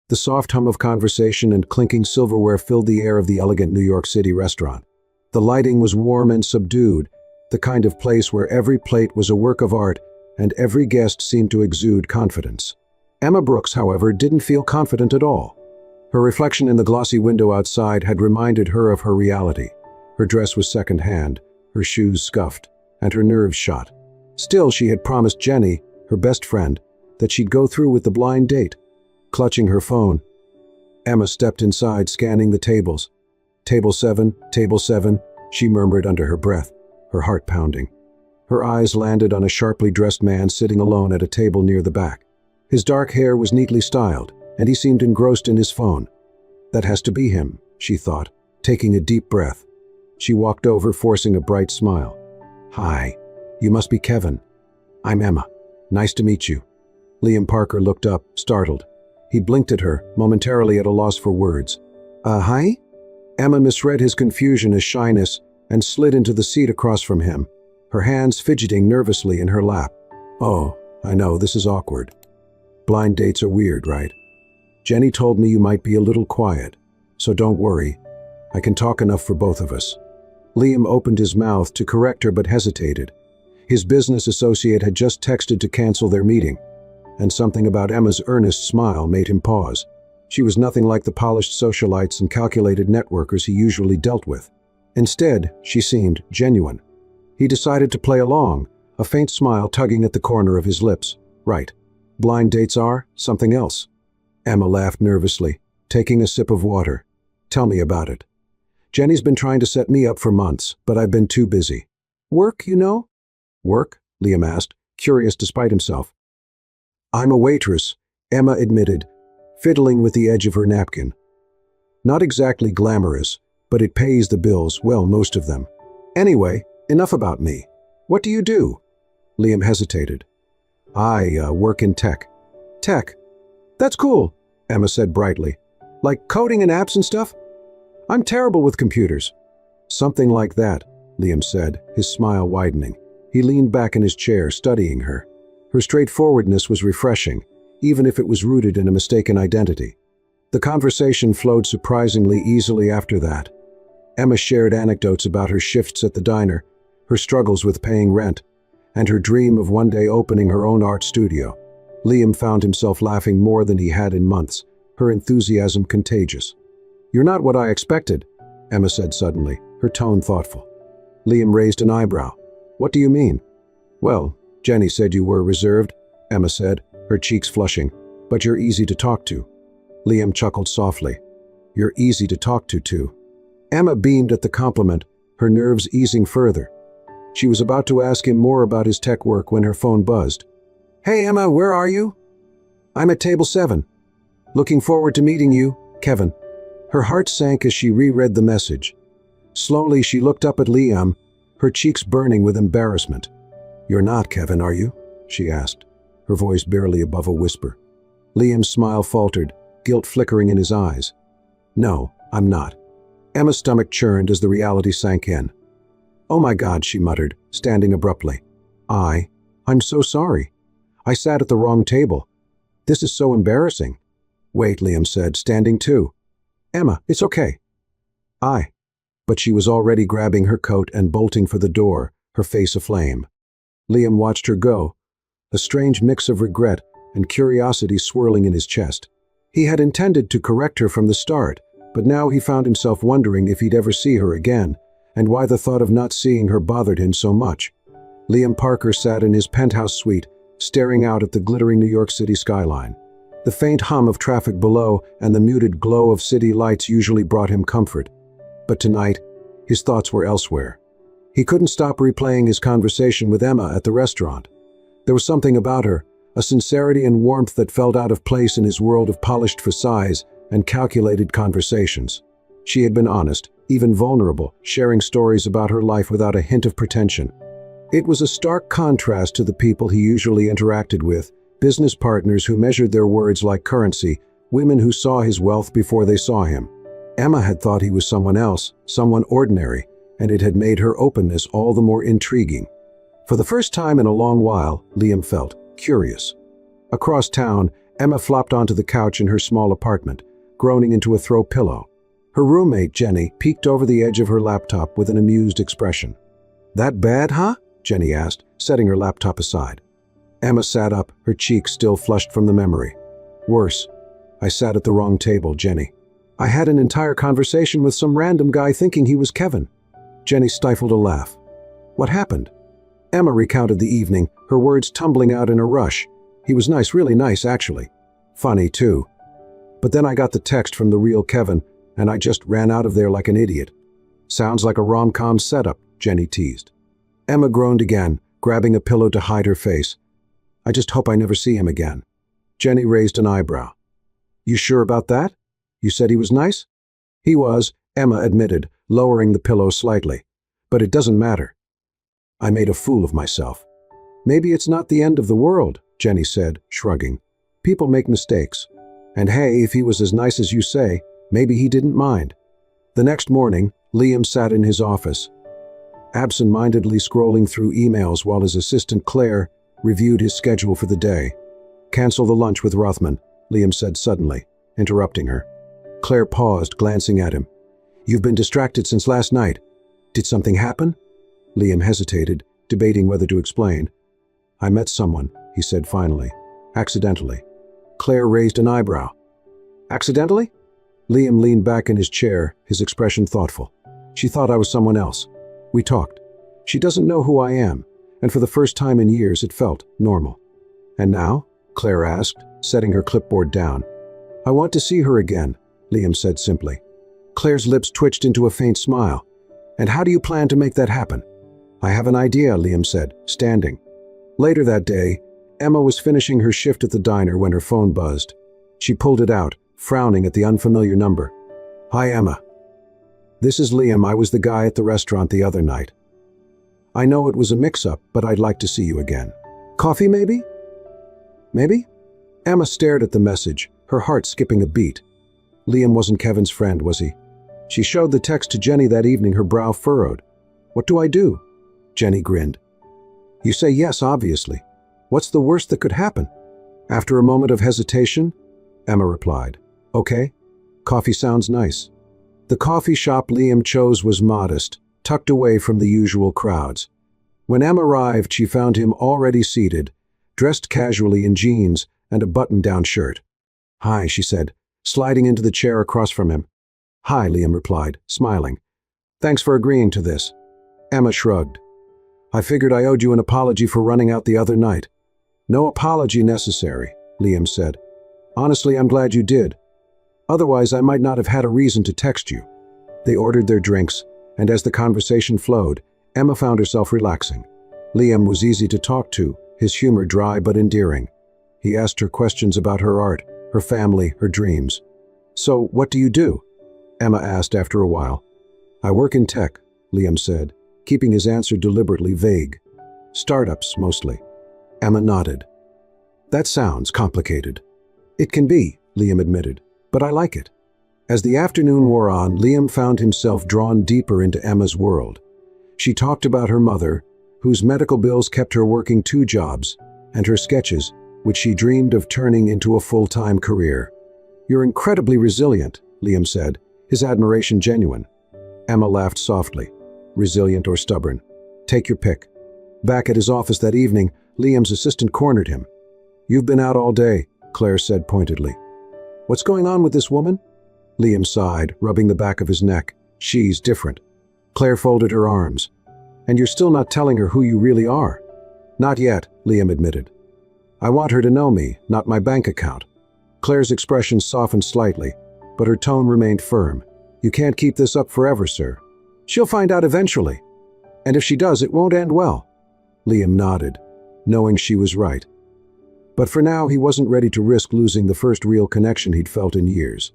The soft hum of conversation and clinking silverware filled the air of the elegant New York City restaurant. The lighting was warm and subdued, the kind of place where every plate was a work of art and every guest seemed to exude confidence. Emma Brooks, however, didn't feel confident at all. Her reflection in the glossy window outside had reminded her of her reality. Her dress was second-hand, her shoes scuffed, and her nerves shot. Still, she had promised Jenny, her best friend, that she'd go through with the blind date. Clutching her phone, Emma stepped inside, scanning the tables. Table 7, she murmured under her breath, her heart pounding. Her eyes landed on a sharply dressed man sitting alone at a table near the back. His dark hair was neatly styled, and he seemed engrossed in his phone. That has to be him, she thought, taking a deep breath. She walked over, forcing a bright smile. Hi, you must be Kevin. I'm Emma. Nice to meet you. Liam Parker looked up, startled. He blinked at her, momentarily at a loss for words. Hi? Emma misread his confusion as shyness and slid into the seat across from him, her hands fidgeting nervously in her lap. Oh, I know, this is awkward. Blind dates are weird, right? Jenny told me you might be a little quiet, so don't worry. I can talk enough for both of us. Liam opened his mouth to correct her but hesitated. His business associate had just texted to cancel their meeting, and something about Emma's earnest smile made him pause. She was nothing like the polished socialites and calculated networkers he usually dealt with. Instead, she seemed genuine. He decided to play along, a faint smile tugging at the corner of his lips. Right. Blind dates are something else. Emma laughed nervously, taking a sip of water. Tell me about it. Jenny's been trying to set me up for months, but I've been too busy. Work, you know? Work? Liam asked, curious despite himself. I'm a waitress, Emma admitted, fiddling with the edge of her napkin. Not exactly glamorous, but it pays the bills, well, most of them. Anyway, enough about me. What do you do? Liam hesitated. I work in tech. Tech? That's cool, Emma said brightly. Like coding and apps and stuff? I'm terrible with computers. Something like that, Liam said, his smile widening. He leaned back in his chair, studying her. Her straightforwardness was refreshing, even if it was rooted in a mistaken identity. The conversation flowed surprisingly easily after that. Emma shared anecdotes about her shifts at the diner, her struggles with paying rent, and her dream of one day opening her own art studio. Liam found himself laughing more than he had in months, her enthusiasm contagious. You're not what I expected, Emma said suddenly, her tone thoughtful. Liam raised an eyebrow. What do you mean? Well, Jenny said you were reserved, Emma said, her cheeks flushing, but you're easy to talk to. Liam chuckled softly. You're easy to talk to, too. Emma beamed at the compliment, her nerves easing further. She was about to ask him more about his tech work when her phone buzzed. Hey, Emma, where are you? I'm at table 7. Looking forward to meeting you, Kevin. Her heart sank as she reread the message. Slowly, she looked up at Liam, her cheeks burning with embarrassment. You're not Kevin, are you? She asked, her voice barely above a whisper. Liam's smile faltered, guilt flickering in his eyes. No, I'm not. Emma's stomach churned as the reality sank in. Oh my God, she muttered, standing abruptly. I'm so sorry. I sat at the wrong table. This is so embarrassing. Wait, Liam said, standing too. Emma, it's okay. But she was already grabbing her coat and bolting for the door, her face aflame. Liam watched her go, a strange mix of regret and curiosity swirling in his chest. He had intended to correct her from the start, but now he found himself wondering if he'd ever see her again, and why the thought of not seeing her bothered him so much. Liam Parker sat in his penthouse suite, staring out at the glittering New York City skyline. The faint hum of traffic below and the muted glow of city lights usually brought him comfort. But tonight, his thoughts were elsewhere. He couldn't stop replaying his conversation with Emma at the restaurant. There was something about her, a sincerity and warmth that felt out of place in his world of polished facades and calculated conversations. She had been honest, even vulnerable, sharing stories about her life without a hint of pretension. It was a stark contrast to the people he usually interacted with, business partners who measured their words like currency, women who saw his wealth before they saw him. Emma had thought he was someone else, someone ordinary, and it had made her openness all the more intriguing. For the first time in a long while, Liam felt curious. Across town, Emma flopped onto the couch in her small apartment, groaning into a throw pillow. Her roommate, Jenny, peeked over the edge of her laptop with an amused expression. "That bad, huh?" Jenny asked, setting her laptop aside. Emma sat up, her cheeks still flushed from the memory. "Worse. I sat at the wrong table, Jenny. I had an entire conversation with some random guy thinking he was Kevin." Jenny stifled a laugh. "What happened?" Emma recounted the evening, her words tumbling out in a rush. "He was nice, really nice, actually. Funny, too. But then I got the text from the real Kevin, and I just ran out of there like an idiot." "Sounds like a rom-com setup," Jenny teased. Emma groaned again, grabbing a pillow to hide her face. "I just hope I never see him again." Jenny raised an eyebrow. "You sure about that? You said he was nice?" "He was," Emma admitted, lowering the pillow slightly. "But it doesn't matter. I made a fool of myself." "Maybe it's not the end of the world," Jenny said, shrugging. "People make mistakes. And hey, if he was as nice as you say, maybe he didn't mind." The next morning, Liam sat in his office, absent-mindedly scrolling through emails while his assistant Claire reviewed his schedule for the day. "Cancel the lunch with Rothman," Liam said suddenly, interrupting her. Claire paused, glancing at him. "You've been distracted since last night. Did something happen?" Liam hesitated, debating whether to explain. "I met someone," he said finally. "Accidentally." Claire raised an eyebrow. "Accidentally?" Liam leaned back in his chair, his expression thoughtful. "She thought I was someone else. We talked. She doesn't know who I am, and for the first time in years it felt normal." "And now?" Claire asked, setting her clipboard down. "I want to see her again," Liam said simply. Claire's lips twitched into a faint smile. "And how do you plan to make that happen?" "I have an idea," Liam said, standing. Later that day, Emma was finishing her shift at the diner when her phone buzzed. She pulled it out, frowning at the unfamiliar number. "Hi, Emma. This is Liam. I was the guy at the restaurant the other night. I know it was a mix-up, but I'd like to see you again. Coffee, maybe?" "Maybe?" Emma stared at the message, her heart skipping a beat. Liam wasn't Kevin's friend, was he? She showed the text to Jenny that evening, her brow furrowed. "What do I do?" Jenny grinned. "You say yes, obviously. What's the worst that could happen?" After a moment of hesitation, Emma replied, "Okay, coffee sounds nice." The coffee shop Liam chose was modest, tucked away from the usual crowds. When Emma arrived, she found him already seated, dressed casually in jeans and a button-down shirt. "Hi," she said, sliding into the chair across from him. "Hi," Liam replied, smiling. "Thanks for agreeing to this." Emma shrugged. "I figured I owed you an apology for running out the other night." "No apology necessary," Liam said. "Honestly, I'm glad you did. Otherwise, I might not have had a reason to text you." They ordered their drinks, and as the conversation flowed, Emma found herself relaxing. Liam was easy to talk to, his humor dry but endearing. He asked her questions about her art, her family, her dreams. "So, what do you do?" Emma asked after a while. "I work in tech," Liam said, keeping his answer deliberately vague. "Startups, mostly." Emma nodded. "That sounds complicated." "It can be," Liam admitted, "but I like it." As the afternoon wore on, Liam found himself drawn deeper into Emma's world. She talked about her mother, whose medical bills kept her working 2 jobs, and her sketches, which she dreamed of turning into a full-time career. "You're incredibly resilient," Liam said, his admiration genuine. Emma laughed softly. "Resilient or stubborn? Take your pick." Back at his office that evening, Liam's assistant cornered him. "You've been out all day," Claire said pointedly. "What's going on with this woman?" Liam sighed, rubbing the back of his neck. "She's different." Claire folded her arms. "And you're still not telling her who you really are?" "Not yet," Liam admitted. "I want her to know me, not my bank account." Claire's expression softened slightly, but her tone remained firm. "You can't keep this up forever, sir. She'll find out eventually. And if she does, it won't end well." Liam nodded, knowing she was right. But for now, he wasn't ready to risk losing the first real connection he'd felt in years.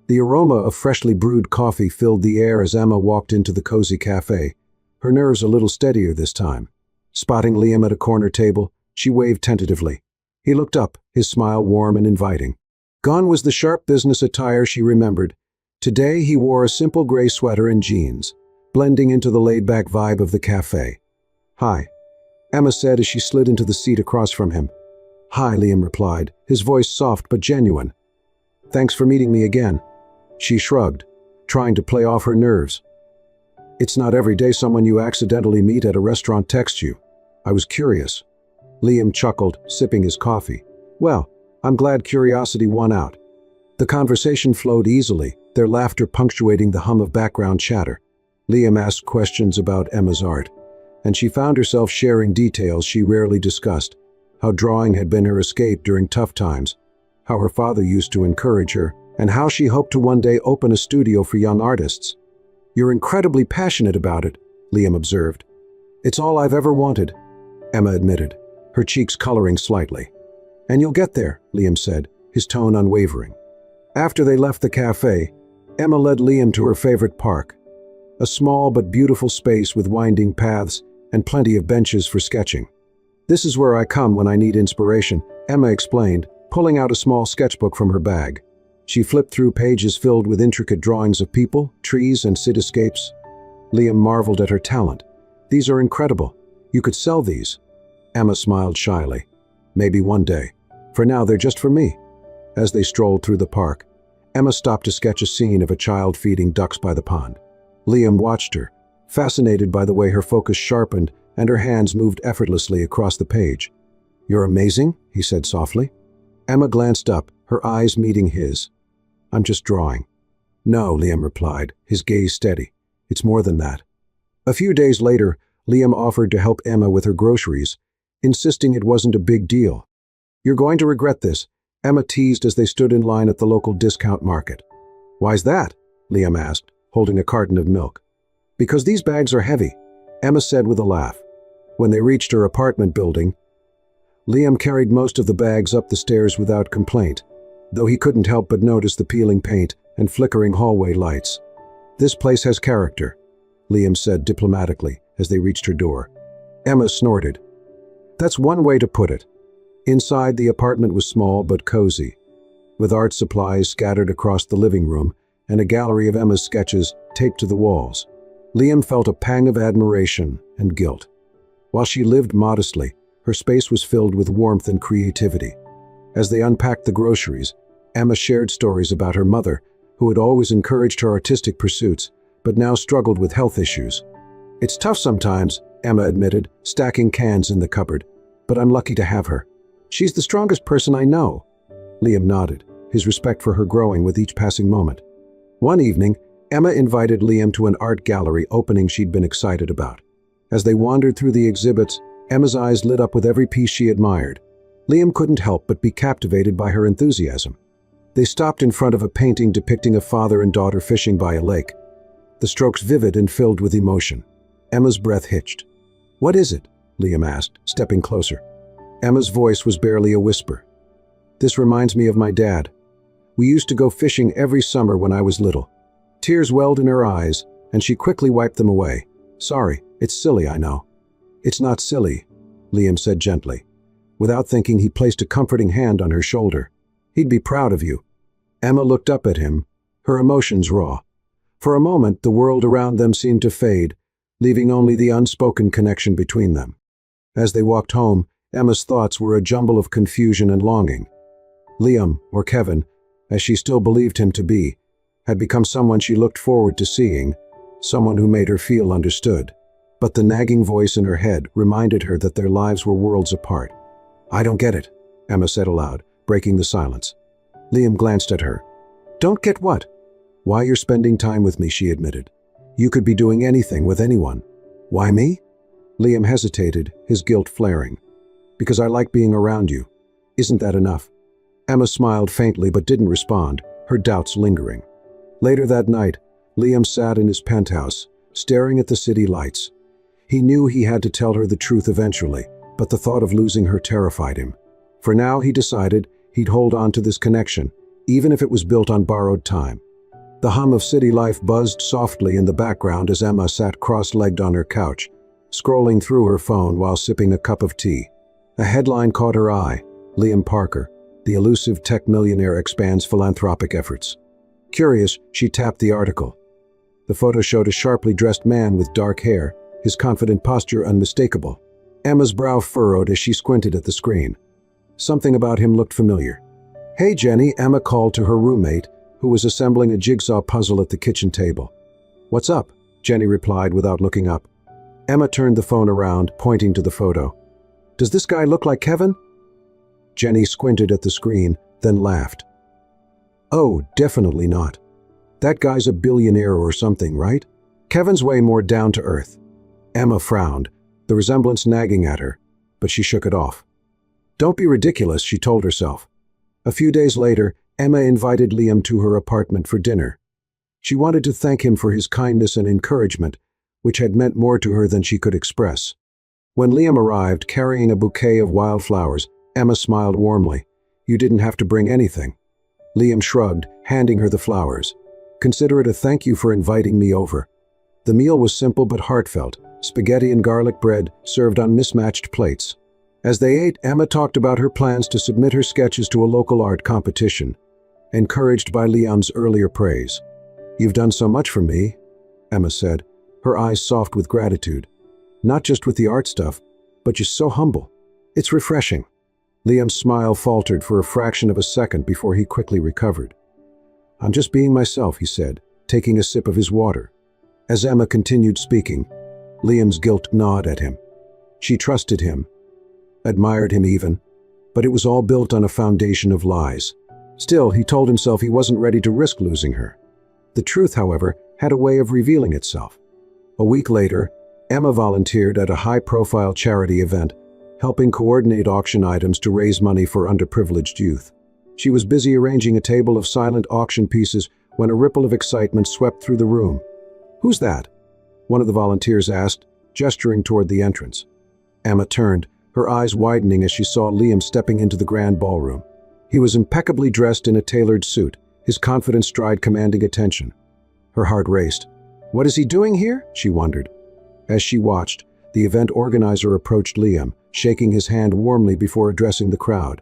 The aroma of freshly brewed coffee filled the air as Emma walked into the cozy cafe, her nerves a little steadier this time. Spotting Liam at a corner table, she waved tentatively. He looked up, his smile warm and inviting. Gone was the sharp business attire she remembered. Today he wore a simple gray sweater and jeans, blending into the laid-back vibe of the cafe. "Hi," Emma said as she slid into the seat across from him. "Hi," Liam replied, his voice soft but genuine. "Thanks for meeting me again." She shrugged, trying to play off her nerves. "It's not every day someone you accidentally meet at a restaurant texts you. I was curious." Liam chuckled, sipping his coffee. "Well, I'm glad curiosity won out." The conversation flowed easily, their laughter punctuating the hum of background chatter. Liam asked questions about Emma's art, and she found herself sharing details she rarely discussed: how drawing had been her escape during tough times, how her father used to encourage her, and how she hoped to one day open a studio for young artists. "You're incredibly passionate about it," Liam observed. "It's all I've ever wanted," Emma admitted, her cheeks coloring slightly. "And you'll get there," Liam said, his tone unwavering. After they left the cafe, Emma led Liam to her favorite park, a small but beautiful space with winding paths and plenty of benches for sketching. "This is where I come when I need inspiration," Emma explained, pulling out a small sketchbook from her bag. She flipped through pages filled with intricate drawings of people, trees, and cityscapes. Liam marveled at her talent. "These are incredible. You could sell these." Emma smiled shyly. "Maybe one day. For now, they're just for me." As they strolled through the park, Emma stopped to sketch a scene of a child feeding ducks by the pond. Liam watched her, fascinated by the way her focus sharpened and her hands moved effortlessly across the page. "You're amazing," he said softly. Emma glanced up, her eyes meeting his. "I'm just drawing." "No," Liam replied, his gaze steady. "It's more than that." A few days later, Liam offered to help Emma with her groceries, insisting it wasn't a big deal. "You're going to regret this," Emma teased as they stood in line at the local discount market. "Why's that?" Liam asked, holding a carton of milk. "Because these bags are heavy," Emma said with a laugh. When they reached her apartment building, Liam carried most of the bags up the stairs without complaint, though he couldn't help but notice the peeling paint and flickering hallway lights. "This place has character," Liam said diplomatically as they reached her door. Emma snorted. "That's one way to put it." Inside, the apartment was small but cozy, with art supplies scattered across the living room and a gallery of Emma's sketches taped to the walls. Liam felt a pang of admiration and guilt. While she lived modestly, her space was filled with warmth and creativity. As they unpacked the groceries, Emma shared stories about her mother, who had always encouraged her artistic pursuits, but now struggled with health issues. "It's tough sometimes," Emma admitted, stacking cans in the cupboard, "but I'm lucky to have her. She's the strongest person I know." Liam nodded, his respect for her growing with each passing moment. One evening, Emma invited Liam to an art gallery opening she'd been excited about. As they wandered through the exhibits, Emma's eyes lit up with every piece she admired. Liam couldn't help but be captivated by her enthusiasm. They stopped in front of a painting depicting a father and daughter fishing by a lake, the strokes vivid and filled with emotion. Emma's breath hitched. "What is it?" Liam asked, stepping closer. Emma's voice was barely a whisper. "This reminds me of my dad. We used to go fishing every summer when I was little." Tears welled in her eyes, and she quickly wiped them away. "Sorry, it's silly, I know." "It's not silly," Liam said gently. Without thinking, he placed a comforting hand on her shoulder. "He'd be proud of you." Emma looked up at him, her emotions raw. For a moment, the world around them seemed to fade, leaving only the unspoken connection between them. As they walked home, Emma's thoughts were a jumble of confusion and longing. Liam, or Kevin, as she still believed him to be, had become someone she looked forward to seeing, someone who made her feel understood. But the nagging voice in her head reminded her that their lives were worlds apart. "I don't get it," Emma said aloud, breaking the silence. Liam glanced at her. "Don't get what?" "Why you're spending time with me," she admitted. "You could be doing anything with anyone." "Why me?" Liam hesitated, his guilt flaring. "Because I like being around you. Isn't that enough?" Emma smiled faintly but didn't respond, her doubts lingering. Later that night, Liam sat in his penthouse, staring at the city lights. He knew he had to tell her the truth eventually, but the thought of losing her terrified him. For now, he decided he'd hold on to this connection, even if it was built on borrowed time. The hum of city life buzzed softly in the background as Emma sat cross-legged on her couch, scrolling through her phone while sipping a cup of tea. A headline caught her eye: "Liam Parker, the elusive tech millionaire expands philanthropic efforts." Curious, she tapped the article. The photo showed a sharply dressed man with dark hair, his confident posture unmistakable. Emma's brow furrowed as she squinted at the screen. Something about him looked familiar. "Hey, Jenny," Emma called to her roommate, who was assembling a jigsaw puzzle at the kitchen table. "What's up?" Jenny replied without looking up. Emma turned the phone around, pointing to the photo. "Does this guy look like Kevin?" Jenny squinted at the screen, then laughed. "Oh, definitely not. That guy's a billionaire or something, right? Kevin's way more down to earth." Emma frowned, the resemblance nagging at her, but she shook it off. "Don't be ridiculous," she told herself. A few days later, Emma invited Liam to her apartment for dinner. She wanted to thank him for his kindness and encouragement, which had meant more to her than she could express. When Liam arrived, carrying a bouquet of wildflowers, Emma smiled warmly. "You didn't have to bring anything." Liam shrugged, handing her the flowers. "Consider it a thank you for inviting me over." The meal was simple but heartfelt, spaghetti and garlic bread served on mismatched plates. As they ate, Emma talked about her plans to submit her sketches to a local art competition, encouraged by Liam's earlier praise. "You've done so much for me," Emma said, her eyes soft with gratitude. "Not just with the art stuff, but just so humble. It's refreshing." Liam's smile faltered for a fraction of a second before he quickly recovered. "I'm just being myself," he said, taking a sip of his water. As Emma continued speaking, Liam's guilt gnawed at him. She trusted him, admired him even, but it was all built on a foundation of lies. Still, he told himself he wasn't ready to risk losing her. The truth, however, had a way of revealing itself. A week later, Emma volunteered at a high-profile charity event, helping coordinate auction items to raise money for underprivileged youth. She was busy arranging a table of silent auction pieces when a ripple of excitement swept through the room. "Who's that?" one of the volunteers asked, gesturing toward the entrance. Emma turned, her eyes widening as she saw Liam stepping into the grand ballroom. He was impeccably dressed in a tailored suit, his confident stride commanding attention. Her heart raced. "What is he doing here?" she wondered. As she watched, the event organizer approached Liam, shaking his hand warmly before addressing the crowd.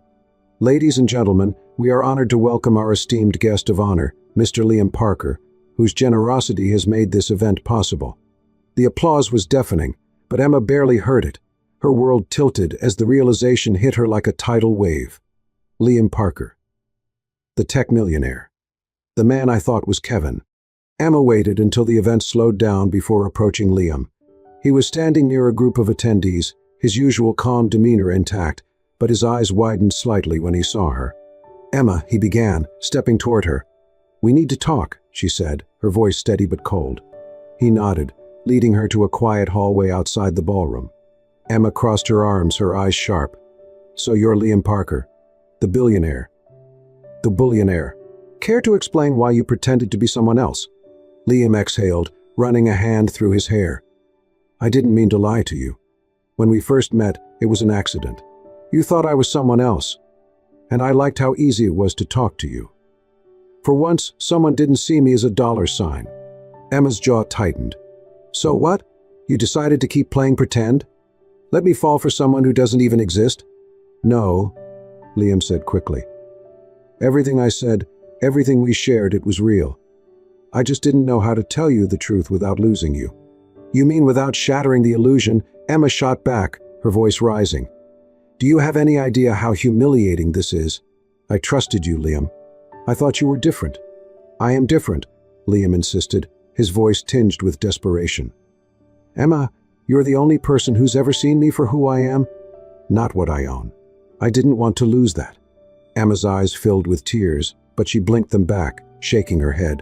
"Ladies and gentlemen, we are honored to welcome our esteemed guest of honor, Mr. Liam Parker, whose generosity has made this event possible." The applause was deafening, but Emma barely heard it. Her world tilted as the realization hit her like a tidal wave. Liam Parker. The tech millionaire. The man I thought was Kevin. Emma waited until the event slowed down before approaching Liam. He was standing near a group of attendees, his usual calm demeanor intact, but his eyes widened slightly when he saw her. "Emma," he began, stepping toward her. "We need to talk," she said, her voice steady but cold. He nodded, leading her to a quiet hallway outside the ballroom. Emma crossed her arms, her eyes sharp. "So you're Liam Parker, the billionaire." "The billionaire. Care to explain why you pretended to be someone else?" Liam exhaled, running a hand through his hair. "I didn't mean to lie to you. When we first met, it was an accident. You thought I was someone else, and I liked how easy it was to talk to you. For once, someone didn't see me as a dollar sign." Emma's jaw tightened. "So what? You decided to keep playing pretend? Let me fall for someone who doesn't even exist?" "No," Liam said quickly. "Everything I said, everything we shared, it was real. I just didn't know how to tell you the truth without losing you." "You mean without shattering the illusion?" Emma shot back, her voice rising. "Do you have any idea how humiliating this is? I trusted you, Liam. I thought you were different." "I am different," Liam insisted, his voice tinged with desperation. "Emma, you're the only person who's ever seen me for who I am, not what I own. I didn't want to lose that." Emma's eyes filled with tears, but she blinked them back, shaking her head.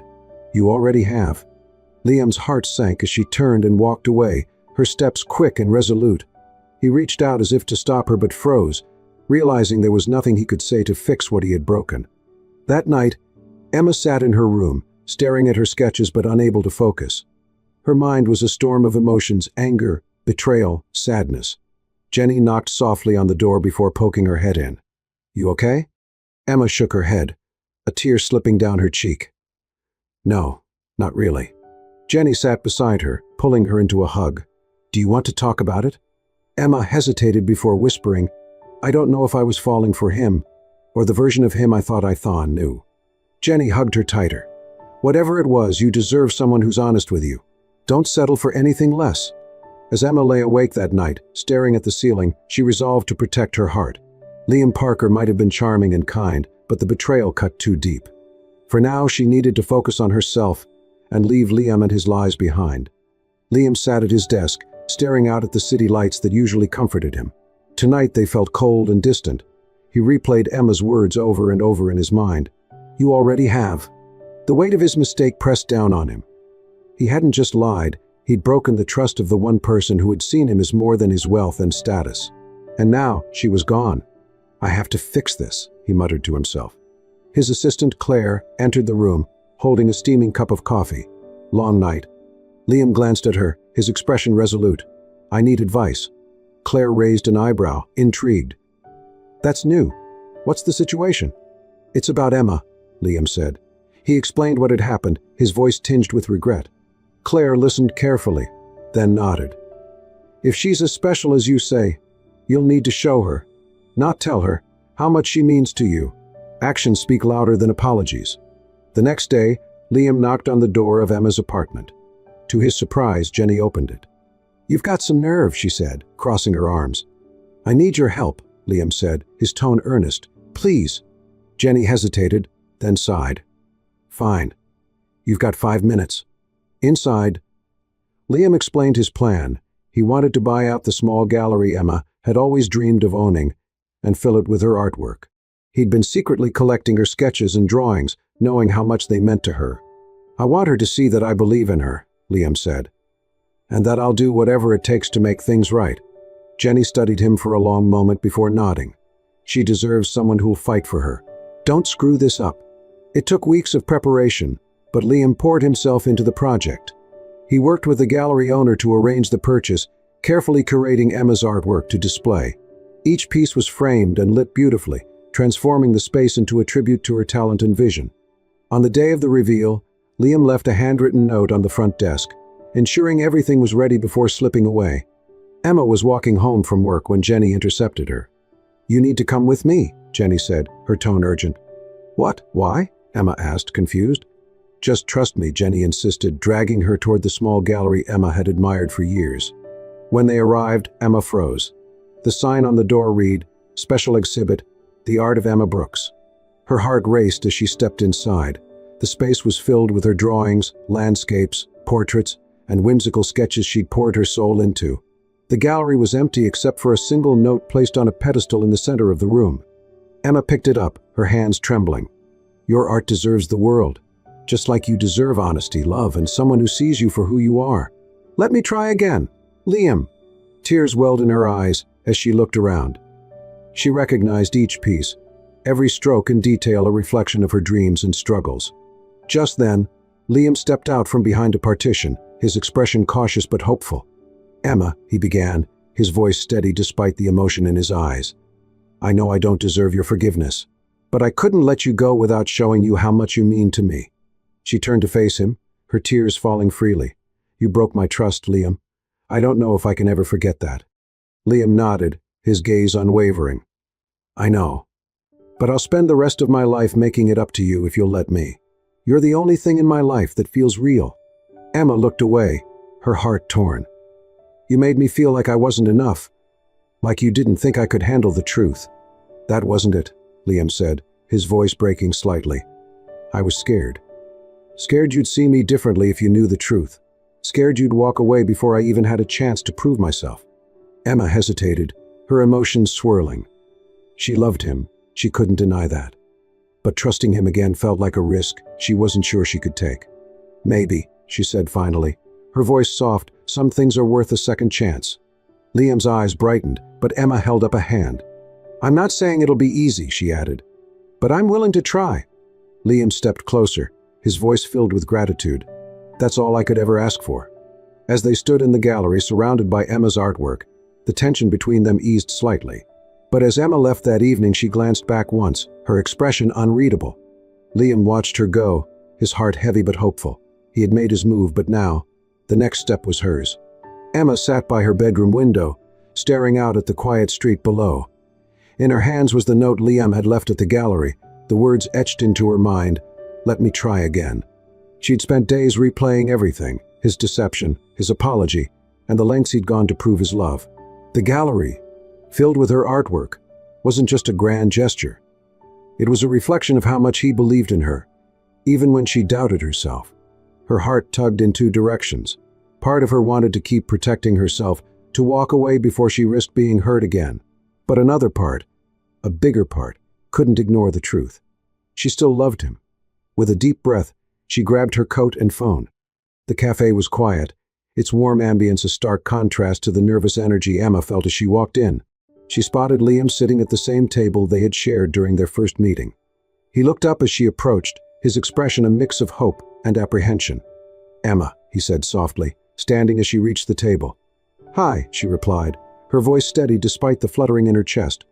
"You already have." Liam's heart sank as she turned and walked away, her steps quick and resolute. He reached out as if to stop her but froze, realizing there was nothing he could say to fix what he had broken. That night, Emma sat in her room, staring at her sketches but unable to focus. Her mind was a storm of emotions: anger, betrayal, sadness. Jenny knocked softly on the door before poking her head in. "You okay?" Emma shook her head, a tear slipping down her cheek. "No, not really." Jenny sat beside her, pulling her into a hug. "Do you want to talk about it?" Emma hesitated before whispering, "I don't know if I was falling for him, or the version of him I thought I knew." Jenny hugged her tighter. "Whatever it was, you deserve someone who's honest with you. Don't settle for anything less." As Emma lay awake that night, staring at the ceiling, she resolved to protect her heart. Liam Parker might have been charming and kind, but the betrayal cut too deep. For now, she needed to focus on herself and leave Liam and his lies behind. Liam sat at his desk, staring out at the city lights that usually comforted him. Tonight they felt cold and distant. He replayed Emma's words over and over in his mind. "You already have." The weight of his mistake pressed down on him. He hadn't just lied, he'd broken the trust of the one person who had seen him as more than his wealth and status. And now she was gone. "I have to fix this," he muttered to himself. His assistant, Claire, entered the room, holding a steaming cup of coffee. "Long night." Liam glanced at her, his expression resolute. "I need advice." Claire raised an eyebrow, intrigued. "That's new. What's the situation?" "It's about Emma," Liam said. He explained what had happened, his voice tinged with regret. Claire listened carefully, then nodded. "If she's as special as you say, you'll need to show her, not tell her, how much she means to you. Actions speak louder than apologies." The next day, Liam knocked on the door of Emma's apartment. To his surprise, Jenny opened it. "You've got some nerve," she said, crossing her arms. "I need your help," Liam said, his tone earnest. "Please." Jenny hesitated, then sighed. "Fine. You've got 5 minutes. Inside." Liam explained his plan. He wanted to buy out the small gallery Emma had always dreamed of owning and fill it with her artwork. He'd been secretly collecting her sketches and drawings, knowing how much they meant to her. "I want her to see that I believe in her," Liam said, "and that I'll do whatever it takes to make things right." Jenny studied him for a long moment before nodding. "She deserves someone who'll fight for her. Don't screw this up." It took weeks of preparation, but Liam poured himself into the project. He worked with the gallery owner to arrange the purchase, carefully curating Emma's artwork to display. Each piece was framed and lit beautifully, transforming the space into a tribute to her talent and vision. On the day of the reveal, Liam left a handwritten note on the front desk, ensuring everything was ready before slipping away. Emma was walking home from work when Jenny intercepted her. "You need to come with me," Jenny said, her tone urgent. "What? Why?" Emma asked, confused. "Just trust me," Jenny insisted, dragging her toward the small gallery Emma had admired for years. When they arrived, Emma froze. The sign on the door read, "Special Exhibit, The Art of Emma Brooks." Her heart raced as she stepped inside. The space was filled with her drawings, landscapes, portraits, and whimsical sketches she'd poured her soul into. The gallery was empty except for a single note placed on a pedestal in the center of the room. Emma picked it up, her hands trembling. "Your art deserves the world, just like you deserve honesty, love, and someone who sees you for who you are. Let me try again. Liam." Tears welled in her eyes as she looked around. She recognized each piece, every stroke and detail a reflection of her dreams and struggles. Just then, Liam stepped out from behind a partition, his expression cautious but hopeful. "Emma," he began, his voice steady despite the emotion in his eyes. "I know I don't deserve your forgiveness, but I couldn't let you go without showing you how much you mean to me." She turned to face him, her tears falling freely. "You broke my trust, Liam. I don't know if I can ever forget that." Liam nodded, his gaze unwavering. "I know. But I'll spend the rest of my life making it up to you if you'll let me. You're the only thing in my life that feels real." Emma looked away, her heart torn. "You made me feel like I wasn't enough, like you didn't think I could handle the truth." "That wasn't it," Liam said, his voice breaking slightly. "I was scared. Scared you'd see me differently if you knew the truth. Scared you'd walk away before I even had a chance to prove myself." Emma hesitated, her emotions swirling. She loved him, she couldn't deny that. But trusting him again felt like a risk she wasn't sure she could take. "Maybe," she said finally, her voice soft. "Some things are worth a second chance." Liam's eyes brightened, but Emma held up a hand. "I'm not saying it'll be easy," she added, "but I'm willing to try." Liam stepped closer, his voice filled with gratitude. "That's all I could ever ask for." As they stood in the gallery surrounded by Emma's artwork, the tension between them eased slightly. But as Emma left that evening, she glanced back once, her expression unreadable. Liam watched her go, his heart heavy but hopeful. He had made his move, but now, the next step was hers. Emma sat by her bedroom window, staring out at the quiet street below. In her hands was the note Liam had left at the gallery, the words etched into her mind, "Let me try again." She'd spent days replaying everything, his deception, his apology, and the lengths he'd gone to prove his love. The gallery, filled with her artwork, wasn't just a grand gesture. It was a reflection of how much he believed in her, even when she doubted herself. Her heart tugged in two directions. Part of her wanted to keep protecting herself, to walk away before she risked being hurt again. But another part, a bigger part, couldn't ignore the truth. She still loved him. With a deep breath, she grabbed her coat and phone. The cafe was quiet, its warm ambience a stark contrast to the nervous energy Emma felt as she walked in. She spotted Liam sitting at the same table they had shared during their first meeting. He looked up as she approached, his expression a mix of hope and apprehension. "Emma," he said softly, standing as she reached the table. "Hi," she replied, her voice steady despite the fluttering in her chest.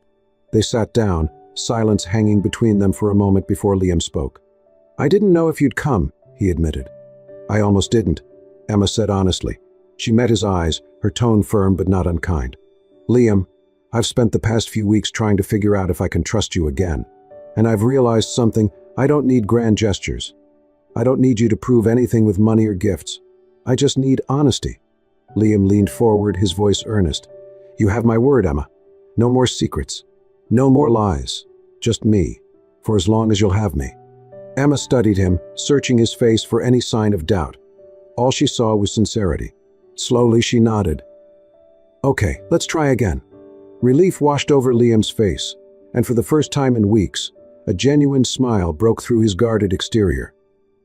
They sat down, silence hanging between them for a moment before Liam spoke. "I didn't know if you'd come," he admitted. "I almost didn't," Emma said honestly. She met his eyes, her tone firm but not unkind. "Liam, I've spent the past few weeks trying to figure out if I can trust you again. And I've realized something. I don't need grand gestures. I don't need you to prove anything with money or gifts. I just need honesty." Liam leaned forward, his voice earnest. "You have my word, Emma. No more secrets. No more lies. Just me. For as long as you'll have me." Emma studied him, searching his face for any sign of doubt. All she saw was sincerity. Slowly she nodded. "Okay, let's try again." Relief washed over Liam's face, and for the first time in weeks, a genuine smile broke through his guarded exterior.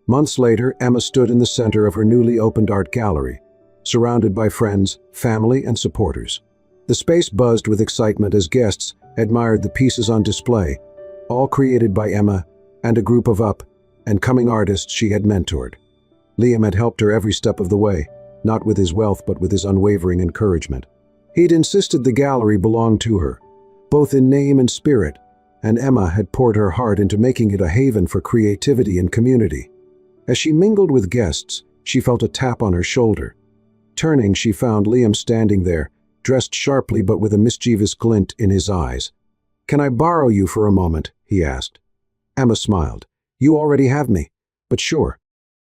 Months later, Emma stood in the center of her newly opened art gallery, surrounded by friends, family, and supporters. The space buzzed with excitement as guests admired the pieces on display, all created by Emma and a group of up and coming artists she had mentored. Liam had helped her every step of the way, not with his wealth but with his unwavering encouragement. He'd insisted the gallery belonged to her, both in name and spirit, and Emma had poured her heart into making it a haven for creativity and community. As she mingled with guests, she felt a tap on her shoulder. Turning, she found Liam standing there, dressed sharply but with a mischievous glint in his eyes. "Can I borrow you for a moment?" he asked. Emma smiled. "You already have me, but sure."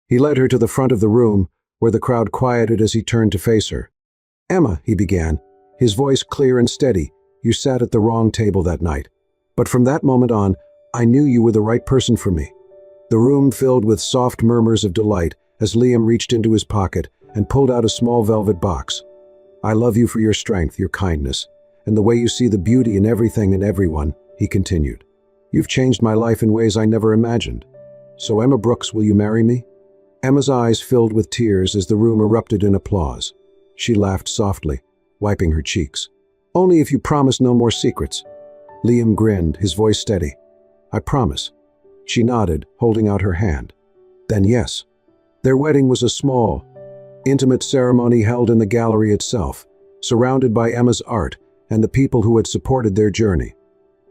He led her to the front of the room, where the crowd quieted as he turned to face her. "Emma," he began, his voice clear and steady, "you sat at the wrong table that night. But from that moment on, I knew you were the right person for me." The room filled with soft murmurs of delight as Liam reached into his pocket and pulled out a small velvet box. "I love you for your strength, your kindness, and the way you see the beauty in everything and everyone," he continued. "You've changed my life in ways I never imagined. So Emma Brooks, will you marry me?" Emma's eyes filled with tears as the room erupted in applause. She laughed softly, wiping her cheeks. "Only if you promise no more secrets." Liam grinned, his voice steady. "I promise." She nodded, holding out her hand. "Then yes." Their wedding was a small, intimate ceremony held in the gallery itself, surrounded by Emma's art and the people who had supported their journey.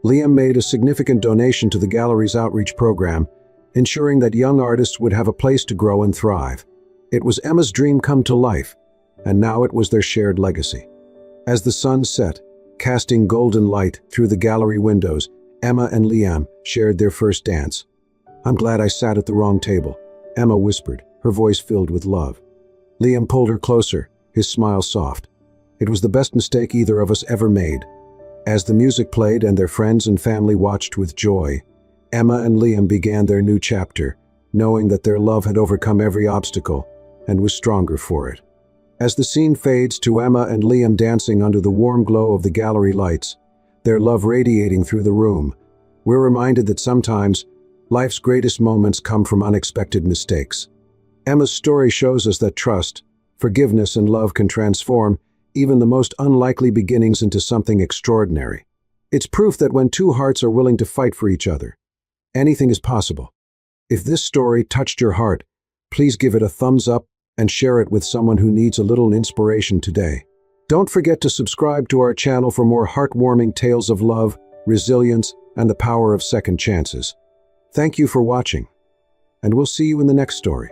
Liam made a significant donation to the gallery's outreach program, ensuring that young artists would have a place to grow and thrive. It was Emma's dream come to life, and now it was their shared legacy. As the sun set, casting golden light through the gallery windows, Emma and Liam shared their first dance. "I'm glad I sat at the wrong table," Emma whispered, her voice filled with love. Liam pulled her closer, his smile soft. "It was the best mistake either of us ever made." As the music played and their friends and family watched with joy, Emma and Liam began their new chapter, knowing that their love had overcome every obstacle and was stronger for it. As the scene fades to Emma and Liam dancing under the warm glow of the gallery lights, their love radiating through the room, we're reminded that sometimes life's greatest moments come from unexpected mistakes. Emma's story shows us that trust, forgiveness, and love can transform even the most unlikely beginnings into something extraordinary. It's proof that when two hearts are willing to fight for each other, anything is possible. If this story touched your heart, please give it a thumbs up and share it with someone who needs a little inspiration today. Don't forget to subscribe to our channel for more heartwarming tales of love, resilience, and the power of second chances. Thank you for watching, and we'll see you in the next story.